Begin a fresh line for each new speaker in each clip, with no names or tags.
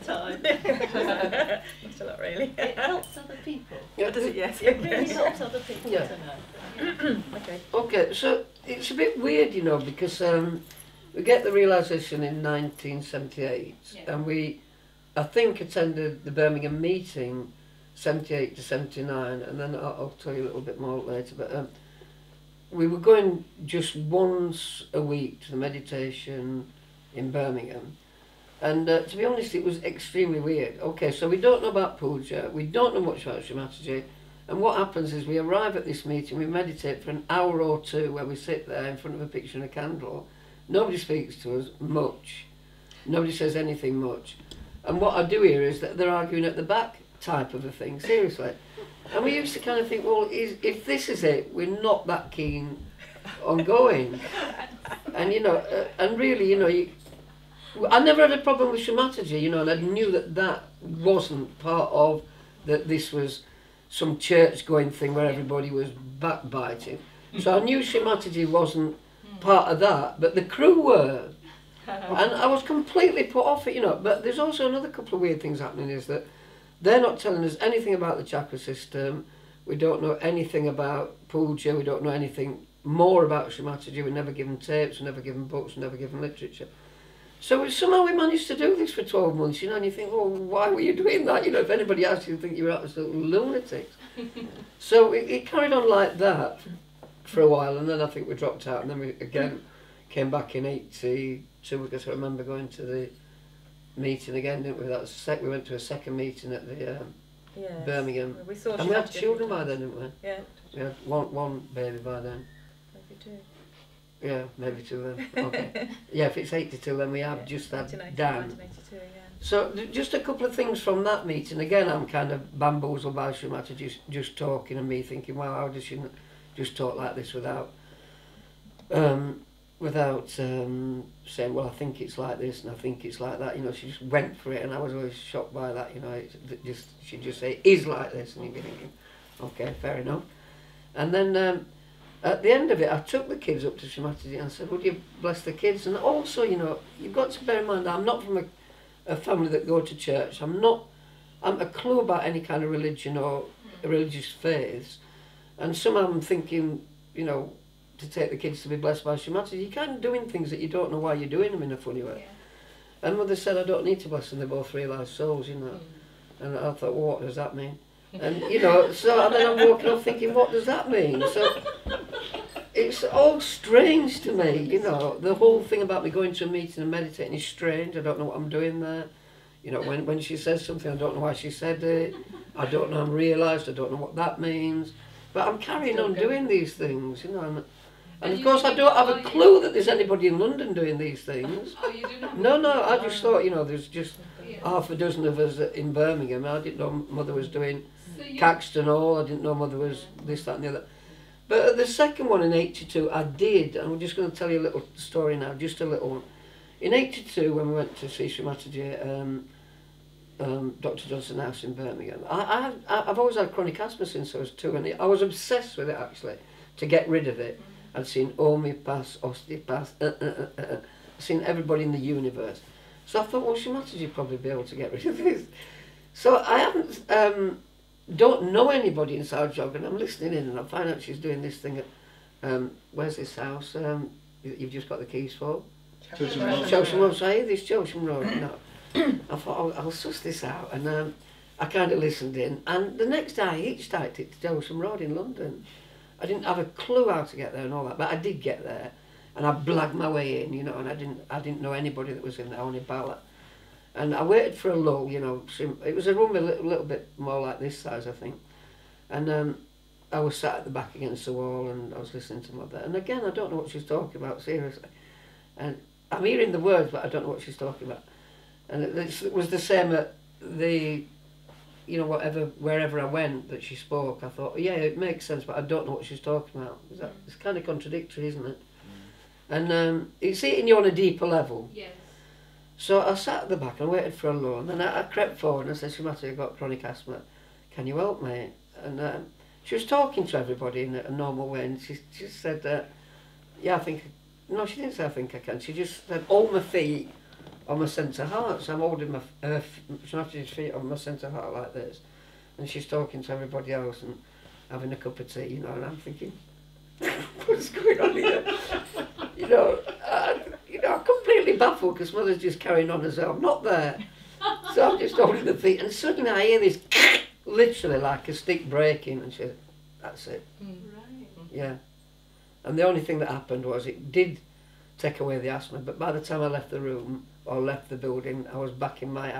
Time. Not a lot, really.
It helps other people.
Yeah,
Does it? Yes.
It really helps other people
Yeah.
to know.
Okay.
Okay, so it's a bit weird, you know, because we get the realisation in 1978,
Yeah.
and I think, attended the Birmingham meeting, 78 to 79, and then I'll tell you a little bit more later, but we were going just once a week to the meditation in Birmingham, and to be honest, it was extremely weird. Okay, so we don't know about puja, we don't know much about Shri Mataji, and what happens is we arrive at this meeting, we meditate for an hour or two where we sit there in front of a picture and a candle. Nobody speaks to us much, nobody says anything much, and what I do hear is that they're arguing at the back type of a thing, seriously. And we used to kind of think, well, if this is it, we're not that keen on going. And, you know, and really, you know, I never had a problem with Shri Mataji, you know, and I knew that that wasn't part of, that this was some church-going thing where everybody was backbiting. So I knew Shri Mataji wasn't part of that, but the crew were. And I was completely put off it, you know. But there's also another couple of weird things happening, is that they're not telling us anything about the chakra system. We don't know anything about puja. We don't know anything more about Shri Mataji. We're never given tapes, we're never given books, we're never given literature. So somehow we managed to do this for 12 months, you know, and you think, well, why were you doing that? You know, if anybody asked you, think you were absolute lunatics. So it carried on like that for a while, and then I think we dropped out, and then we again came back in 82, because I remember going to the meeting again, didn't we? That was we went to a second meeting at the
Yes.
Birmingham.
We saw
And we had children by then, didn't we?
Yeah.
We had one baby by then.
Maybe two.
Yeah, maybe two then. Okay. Yeah, if it's 82, then we have just had
1980,
Dan.
1982, yeah.
So just a couple of things from that meeting. Again, I'm kind of bamboozled by Shri Mataji just talking, and me thinking, well, how does she just talk like this without saying, well, I think it's like this and I think it's like that. You know, she just went for it, and I was always shocked by that. You know, she'd just say, it is like this, and you'd be thinking, okay, fair enough. And then at the end of it, I took the kids up to Shri Mataji and said, would you bless the kids? And also, you know, you've got to bear in mind, I'm not from a family that go to church. I'm a clue about any kind of religion or religious faiths. And somehow I'm thinking, you know, to take the kids to be blessed by Shri Mataji, you're kind of doing things that you don't know why you're doing them in a funny way. Yeah. And Mother said, I don't need to bless them, they're both realised souls, you know. And I thought, well, what does that mean? And, you know, so and then I'm walking off thinking, what does that mean? So it's all strange to me, you know. The whole thing about me going to a meeting and meditating is strange. I don't know what I'm doing there. You know, when she says something, I don't know why she said it. I don't know I'm realised, I don't know what that means. But I'm carrying on doing these things, you know. And of course I don't have a clue that there's anybody in London doing these things.
Oh, you do not?
No, I just thought, you know, there's just half a dozen of us in Birmingham. I didn't know Mother was doing Caxton Hall, I didn't know Mother was this, that and the other. But at the second one in 82, I did, and we're just going to tell you a little story now, just a little one. In 82, when we went to see Shri Mataji at Dr. Johnson House in Birmingham, I've always had chronic asthma since I was 2, and I was obsessed with it, actually, to get rid of it. I'd seen homeopaths, osteopaths, I'd seen everybody in the universe. So I thought, well, Shri Mataji would probably be able to get rid of this. So I haven't, don't know anybody in Sahaja Yoga, and I'm listening in, and I find out she's doing this thing at, where's this house you've just got the keys for? Chowsham Road. So I hear this Chowsham Road, you know. I thought, I'll suss this out, and I kind of listened in, and the next day I hitchhiked it to Chowsham Road in London. I didn't have a clue how to get there and all that, but I did get there, and I blagged my way in, you know, and I didn't know anybody that was in there, only Bala. And I waited for a lull, you know. It was a room a little bit more like this size, I think. And I was sat at the back against the wall, and I was listening to Mother. And again, I don't know what she's talking about, seriously. And I'm hearing the words, but I don't know what she's talking about. And it was the same at the, you know, wherever I went that she spoke. I thought, yeah, it makes sense, but I don't know what she's talking about. It's kind of contradictory, isn't it? And it's hitting you on a deeper level.
Yes.
So I sat at the back and waited for a lull, and then I crept forward and I said, Shri Mataji, I've got chronic asthma, can you help me? And she was talking to everybody in a normal way, and she just said, yeah, I think, no, she didn't say I think I can, she just said, hold my feet on my centre heart. So I'm holding my Shri Mataji's feet on my centre heart like this, and she's talking to everybody else and having a cup of tea, you know, and I'm thinking, what's going on here? You know, I'm completely baffled because Mother's just carrying on as though I'm not there. So I'm just holding the feet, and suddenly I hear this literally like a stick breaking, and she said, that's it.
Right.
Yeah. And the only thing that happened was it did take away the asthma, but by the time I left the room or left the building, I was back in my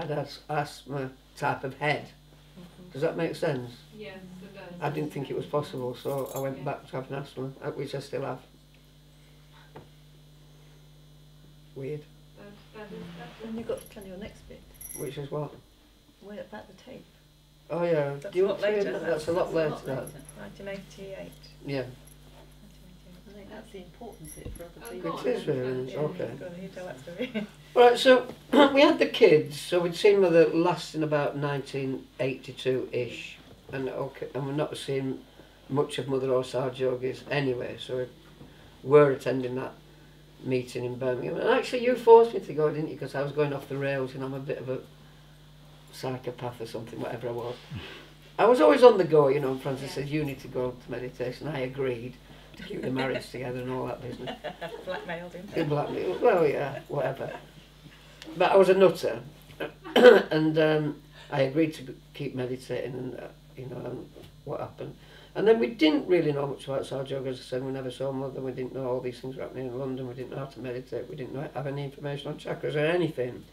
asthma type of head. Does that make sense?
Yes, it does.
I didn't think it was possible, so I went back to having asthma, which I still have. Weird.
And you've got to tell your next bit.
Which is what?
Where about the tape?
Oh yeah.
That's
Do you
a
want
lot
to hear
later.
that? That's a lot later. That.
1988.
Yeah.
I think that's the important bit for other
Oh,
people.
go
It is really.
Yeah.
Okay.
Go on, you tell that story.
Right, so we had the kids, so we'd seen Mother last in about 1982-ish, and we're not seeing much of Mother or Sahaja Yogis anyway, so we were attending that meeting in Birmingham. And actually you forced me to go, didn't you, because I was going off the rails, and I'm a bit of a psychopath or something, whatever I was. I was always on the go, you know, and Francis said, you need to go to meditation. I agreed to keep the marriage together and all that business.
Blackmailed him.
Good blackmail. Well, yeah, whatever. But I was a nutter, and I agreed to keep meditating, and you know, and what happened. And then we didn't really know much about Sahaja Yoga, as I said. We never saw Mother. We didn't know all these things were happening in London. We didn't know how to meditate. We didn't have any information on chakras or anything.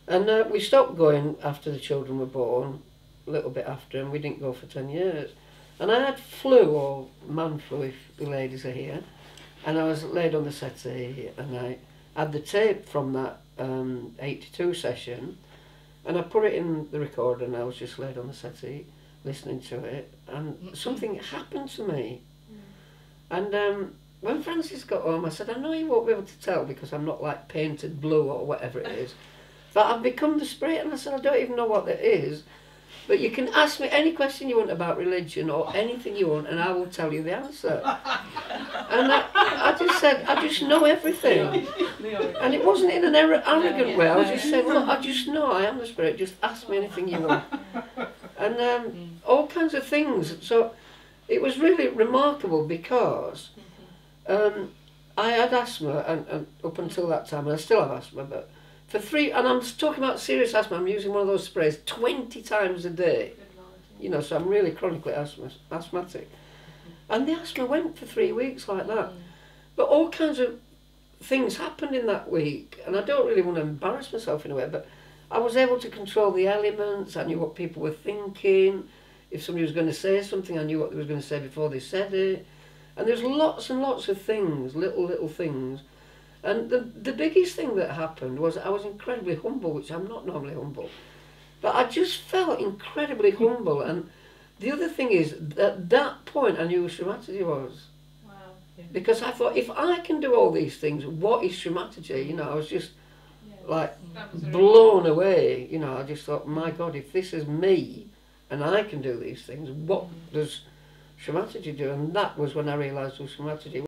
And we stopped going after the children were born, a little bit after, and we didn't go for 10 years. And I had flu, or man flu, if the ladies are here, and I was laid on the settee, and I had the tape from that 82 session, and I put it in the recorder, and I was just laid on the settee listening to it, and something happened to me. And when Francis got home, I said, I know you won't be able to tell because I'm not like painted blue or whatever it is, but I've become the spirit. And I said, I don't even know what that is, but you can ask me any question you want about religion or anything you want, and I will tell you the answer. And I just said, I just know everything. And it wasn't in an arrogant way. I was just saying, look, I just know I am the spirit. Just ask me anything you want. And all kinds of things. So it was really remarkable because I had asthma, and up until that time, and I still have asthma, but for 3, and I'm talking about serious asthma, I'm using one of those sprays 20 times a day. You know, so I'm really chronically asthmatic. And the asthma went for 3 weeks like that. But all kinds of things happened in that week, and I don't really want to embarrass myself in a way, but I was able to control the elements. I knew what people were thinking. If somebody was going to say something, I knew what they were going to say before they said it. And there's lots and lots of things, little things. And the biggest thing that happened was I was incredibly humble, which I'm not normally humble. But I just felt incredibly humble. And the other thing is, at that point, I knew who Shri Mataji was.
Wow.
Because I thought, if I can do all these things, what is Shri Mataji? You know, I was just like
That was a
blown away. You know, I just thought, my God, if this is me and I can do these things, what does Shri Mataji do? And that was when I realised who Shri Mataji was.